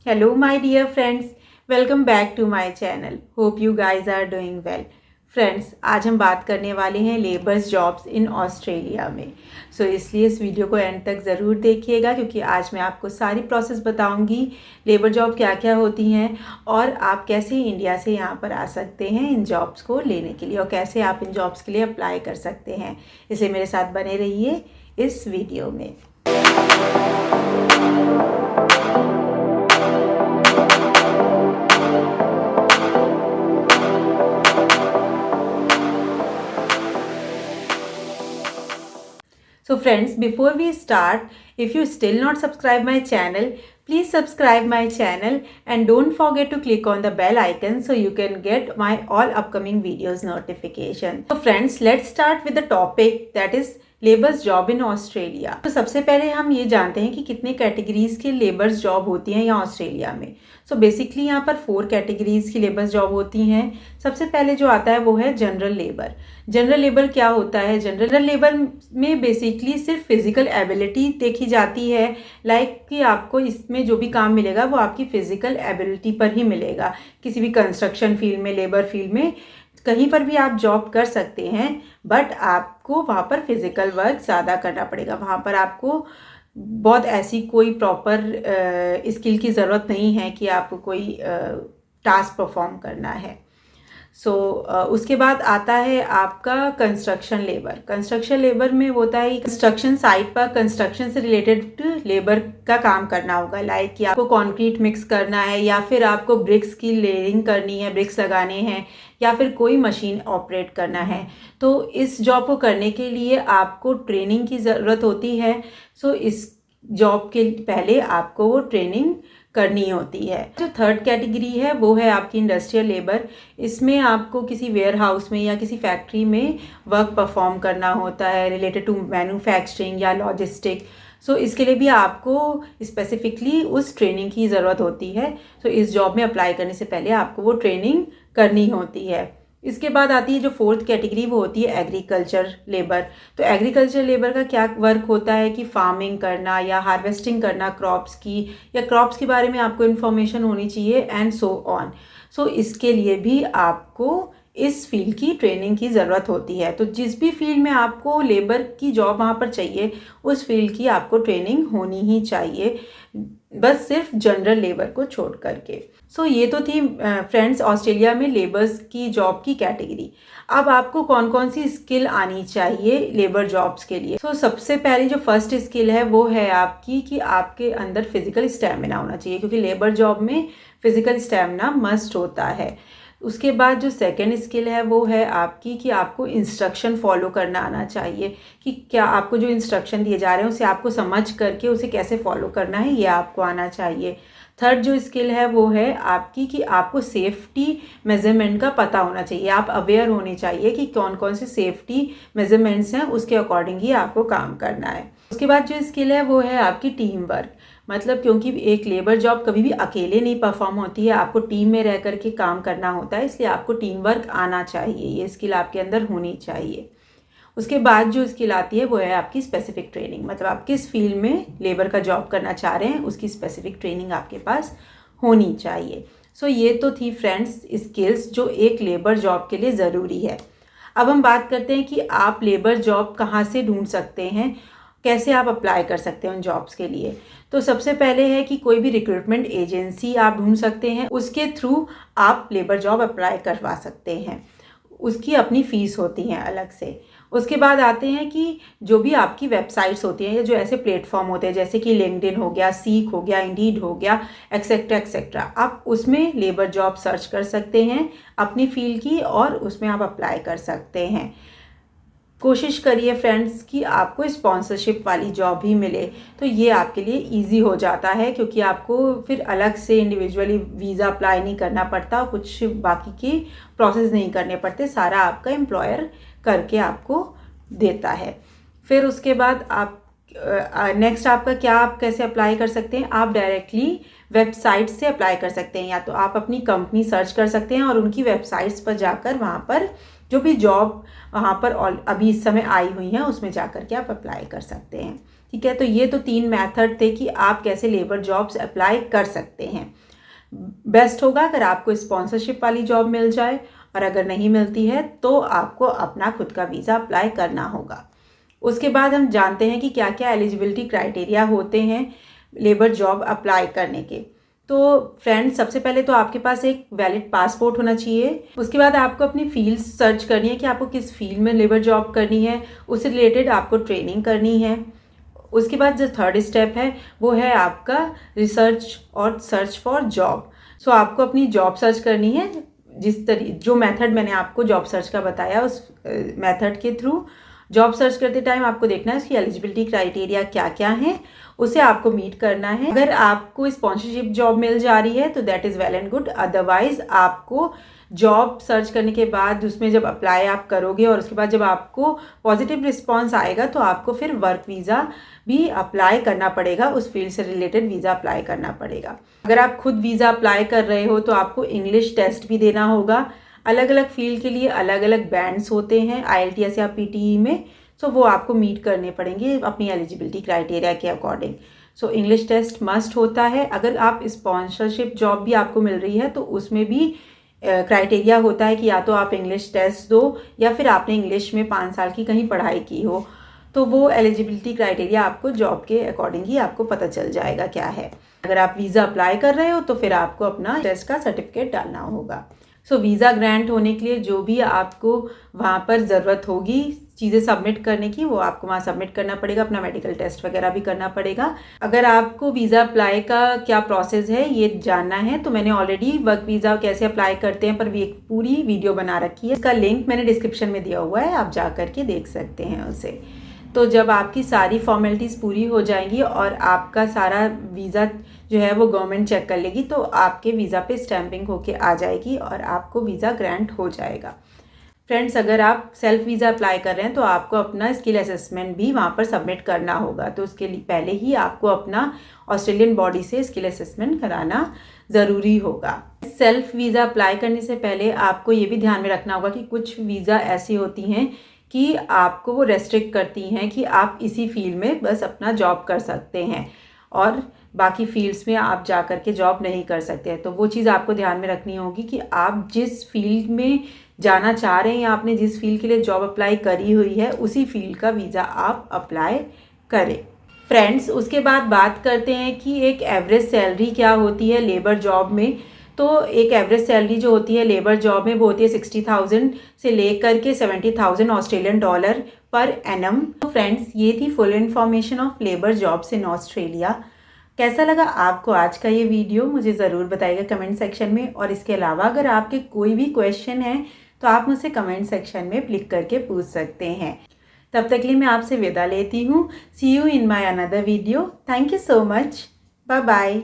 Hello, my dear friends. Welcome back to my channel. Hope you guys are doing well. Friends, आज हम बात करने वाले हैं लेबर्स जॉब्स इन ऑस्ट्रेलिया में। इसलिए इस वीडियो को एंड तक ज़रूर देखिएगा, क्योंकि आज मैं आपको सारी प्रोसेस बताऊंगी लेबर जॉब क्या क्या होती हैं और आप कैसे इंडिया से यहाँ पर आ सकते हैं इन जॉब्स को लेने के लिए और कैसे आप इन जॉब्स के लिए अप्लाई कर सकते हैं। इसलिए मेरे साथ बने रहिए इस वीडियो में। So friends, before we start, if you still not subscribe my channel, please subscribe my channel and don't forget to click on the bell icon so you can get my all upcoming videos notification. So friends, let's start with the topic that is labours job in Australia. तो सबसे पहले हम ये जानते हैं कि कितने categories के लेबर्स जॉब होती हैं यहाँ ऑस्ट्रेलिया में। बेसिकली यहाँ पर 4 कैटेगरीज की लेबर्स जॉब होती हैं। सबसे पहले जो आता है वो है जनरल लेबर। जनरल लेबर क्या होता है? जनरल लेबर में बेसिकली सिर्फ फिजिकल एबिलिटी देखी जाती है, लाइक कि आपको इसमें जो भी काम मिलेगा वो आपकी फिजिकल एबिलिटी पर ही मिलेगा। किसी भी कंस्ट्रक्शन फील्ड में, लेबर फील्ड में, कहीं पर भी आप जॉब कर सकते हैं, बट आपको वहाँ पर फिज़िकल वर्क ज़्यादा करना पड़ेगा। वहाँ पर आपको बहुत ऐसी कोई प्रॉपर स्किल की ज़रूरत नहीं है कि आपको कोई टास्क परफॉर्म करना है। उसके बाद आता है आपका कंस्ट्रक्शन लेबर। कंस्ट्रक्शन लेबर में होता है कंस्ट्रक्शन साइट पर कंस्ट्रक्शन से रिलेटेड लेबर का काम करना होगा, लाइक कि आपको कंक्रीट मिक्स करना है या फिर आपको ब्रिक्स की लेयरिंग करनी है, ब्रिक्स लगाने हैं या फिर कोई मशीन ऑपरेट करना है। तो इस जॉब को करने के लिए आपको ट्रेनिंग की ज़रूरत होती है। इस जॉब के पहले आपको वो ट्रेनिंग करनी होती है। जो थर्ड कैटेगरी है वो है आपकी इंडस्ट्रियल लेबर। इसमें आपको किसी वेयर हाउस में या किसी फैक्ट्री में वर्क परफॉर्म करना होता है रिलेटेड टू मैन्युफैक्चरिंग या लॉजिस्टिक। इसके लिए भी आपको स्पेसिफिकली उस ट्रेनिंग की ज़रूरत होती है। इस जॉब में अप्लाई करने से पहले आपको वो ट्रेनिंग करनी होती है। इसके बाद आती है जो 4th कैटेगरी, वो होती है एग्रीकल्चर लेबर। एग्रीकल्चर लेबर का क्या वर्क होता है कि फार्मिंग करना या हार्वेस्टिंग करना क्रॉप्स की, या क्रॉप्स के बारे में आपको इन्फॉर्मेशन होनी चाहिए एंड सो ऑन। इसके लिए भी आपको इस फील्ड की ट्रेनिंग की ज़रूरत होती है। जिस भी फील्ड में आपको लेबर की जॉब वहाँ पर चाहिए, उस फील्ड की आपको ट्रेनिंग होनी ही चाहिए, बस सिर्फ जनरल लेबर को छोड़ करके। ये तो थी फ्रेंड्स ऑस्ट्रेलिया में लेबर्स की जॉब की कैटेगरी। अब आपको कौन कौन सी स्किल आनी चाहिए लेबर जॉब्स के लिए? सबसे पहली जो फर्स्ट स्किल है वो है आपकी कि आपके अंदर फिजिकल स्टैमिना होना चाहिए, क्योंकि लेबर जॉब में फिजिकल स्टैमिना मस्ट होता है। उसके बाद जो सेकंड स्किल है वो है आपकी कि आपको इंस्ट्रक्शन फॉलो करना आना चाहिए, कि क्या आपको जो इंस्ट्रक्शन दिए जा रहे हैं उसे आपको समझ करके उसे कैसे फॉलो करना है, ये आपको आना चाहिए। थर्ड जो स्किल है वो है आपकी कि आपको सेफ्टी मेजरमेंट का पता होना चाहिए। आप अवेयर होने चाहिए कि कौन कौन से सेफ्टी मेजरमेंट्स हैं, उसके अकॉर्डिंग ही आपको काम करना है। उसके बाद जो स्किल है वो है आपकी टीम वर्क। क्योंकि एक लेबर जॉब कभी भी अकेले नहीं परफॉर्म होती है, आपको टीम में रह कर के काम करना होता है, इसलिए आपको टीम वर्क आना चाहिए, ये स्किल आपके अंदर होनी चाहिए। उसके बाद जो स्किल आती है वो है आपकी स्पेसिफिक ट्रेनिंग। आप किस फील्ड में लेबर का जॉब करना चाह रहे हैं उसकी स्पेसिफिक ट्रेनिंग आपके पास होनी चाहिए। ये तो थी फ्रेंड्स स्किल्स जो एक लेबर जॉब के लिए ज़रूरी है। अब हम बात करते हैं कि आप लेबर जॉब कहाँ से ढूंढ सकते हैं, कैसे आप अप्लाई कर सकते हैं उन जॉब्स के लिए। सबसे पहले है कि कोई भी रिक्रूटमेंट एजेंसी आप ढूंढ सकते हैं, उसके थ्रू आप लेबर जॉब अप्लाई करवा सकते हैं। उसकी अपनी फ़ीस होती हैं अलग से। उसके बाद आते हैं कि जो भी आपकी वेबसाइट्स होती हैं या जो ऐसे प्लेटफॉर्म होते हैं जैसे कि लिंक्डइन हो गया, सीक हो गया, इंडीड हो गया, एक्सेट्रा एक्सेट्रा, आप उसमें लेबर जॉब सर्च कर सकते हैं अपनी फील्ड की और उसमें आप अप्लाई कर सकते हैं। कोशिश करिए फ्रेंड्स कि आपको स्पॉन्सरशिप वाली जॉब ही मिले, तो ये आपके लिए इजी हो जाता है, क्योंकि आपको फिर अलग से इंडिविजुअली वीज़ा अप्लाई नहीं करना पड़ता, कुछ बाकी की प्रोसेस नहीं करने पड़ते, सारा आपका एम्प्लॉयर करके आपको देता है। फिर उसके बाद आप नेक्स्ट आपका क्या, आप कैसे अप्लाई कर सकते हैं? आप डायरेक्टली वेबसाइट से अप्लाई कर सकते हैं, या तो आप अपनी कंपनी सर्च कर सकते हैं और उनकी वेबसाइट्स पर जाकर वहाँ पर जो भी जॉब वहाँ पर अभी इस समय आई हुई हैं उसमें जाकर के आप अप्लाई कर सकते हैं। ठीक है, तो ये तो 3 मेथड थे कि आप कैसे लेबर जॉब्स अप्लाई कर सकते हैं। बेस्ट होगा अगर आपको स्पॉन्सरशिप वाली जॉब मिल जाए, और अगर नहीं मिलती है तो आपको अपना खुद का वीज़ा अप्लाई करना होगा। उसके बाद हम जानते हैं कि क्या क्या एलिजिबिलिटी क्राइटेरिया होते हैं लेबर जॉब अप्लाई करने के। तो फ्रेंड्स, सबसे पहले तो आपके पास एक वैलिड पासपोर्ट होना चाहिए। उसके बाद आपको अपनी फील्ड सर्च करनी है कि आपको किस फील्ड में लेबर जॉब करनी है, उससे रिलेटेड आपको ट्रेनिंग करनी है। उसके बाद जो थर्ड स्टेप है वो है आपका रिसर्च और सर्च फॉर जॉब। सो आपको अपनी जॉब सर्च करनी है, जो मेथड मैंने आपको जॉब सर्च का बताया उस मेथड के थ्रू। जॉब सर्च करते टाइम आपको देखना है उसकी एलिजिबिलिटी क्राइटेरिया क्या क्या है, उसे आपको मीट करना है। अगर आपको स्पॉन्सरशिप जॉब मिल जा रही है तो that is well and good. Otherwise आपको जॉब सर्च करने के बाद उसमें जब अप्लाई आप करोगे और उसके बाद जब आपको पॉजिटिव रिस्पांस आएगा तो आपको फिर वर्क वीज़ा भी अप्लाई करना पड़ेगा, उस फील्ड से रिलेटेड वीज़ा अप्लाई करना पड़ेगा। अगर आप खुद वीज़ा अप्लाई कर रहे हो तो आपको इंग्लिश टेस्ट भी देना होगा। अलग अलग फील्ड के लिए अलग अलग बैंड्स होते हैं IELTS या PTE में, सो वो आपको मीट करने पड़ेंगे अपनी एलिजिबिलिटी क्राइटेरिया के according. So English test must होता है। अगर आप स्पॉन्सरशिप जॉब भी आपको मिल रही है तो उसमें भी क्राइटेरिया होता है कि या तो आप इंग्लिश टेस्ट दो या फिर आपने इंग्लिश में 5 साल की कहीं पढ़ाई की हो, तो वो एलिजिबिलिटी क्राइटेरिया आपको जॉब के अकॉर्डिंग ही आपको पता चल जाएगा क्या है। अगर आप वीज़ा अप्लाई कर रहे हो तो फिर आपको अपना टेस्ट का सर्टिफिकेट डालना होगा। सो वीज़ा ग्रांट होने के लिए जो भी आपको वहाँ पर ज़रूरत होगी चीज़ें सबमिट करने की, वो आपको वहाँ सबमिट करना पड़ेगा। अपना मेडिकल टेस्ट वगैरह भी करना पड़ेगा। अगर आपको वीज़ा अप्लाई का क्या प्रोसेस है ये जानना है तो मैंने ऑलरेडी वर्क वीज़ा कैसे अप्लाई करते हैं पर भी एक पूरी वीडियो बना रखी है। इसका लिंक मैंने डिस्क्रिप्शन में दिया हुआ है, आप जा करके देख सकते हैं उसे। तो जब आपकी सारी फॉर्मेलिटीज़ पूरी हो जाएंगी और आपका सारा वीज़ा जो है वो गवर्नमेंट चेक कर लेगी तो आपके वीज़ा पे स्टैंपिंग होके आ जाएगी और आपको वीज़ा ग्रांट हो जाएगा। फ्रेंड्स, अगर आप सेल्फ वीज़ा अप्लाई कर रहे हैं तो आपको अपना स्किल असेसमेंट भी वहाँ पर सबमिट करना होगा। तो उसके लिए पहले ही आपको अपना ऑस्ट्रेलियन बॉडी से स्किल असेसमेंट कराना ज़रूरी होगा। सेल्फ वीज़ा अप्लाई करने से पहले आपको ये भी ध्यान में रखना होगा कि कुछ वीज़ा ऐसी होती हैं कि आपको वो रेस्ट्रिक्ट करती हैं कि आप इसी फील्ड में बस अपना जॉब कर सकते हैं और बाकी फील्ड्स में आप जा कर के जॉब नहीं कर सकते। तो वो चीज़ आपको ध्यान में रखनी होगी कि आप जिस फील्ड में जाना चाह रहे हैं या आपने जिस फील्ड के लिए जॉब अप्लाई करी हुई है उसी फील्ड का वीज़ा आप अप्लाई करें। फ्रेंड्स, उसके बाद बात करते हैं कि एक एवरेज सैलरी क्या होती है लेबर जॉब में। तो एक एवरेज सैलरी जो होती है लेबर जॉब में वो होती है 60,000 से लेकर के 70,000 ऑस्ट्रेलियन डॉलर पर एनम। तो फ्रेंड्स, ये थी full information of labour jobs in Australia. कैसा लगा आपको आज का ये वीडियो मुझे ज़रूर बताइएगा कमेंट सेक्शन में। और इसके अलावा अगर आपके कोई भी क्वेश्चन है तो आप मुझसे कमेंट सेक्शन में लिख करके पूछ सकते हैं। तब तक के लिए मैं आपसे विदा लेती हूँ। See you in my another video. Thank you so much. Bye bye.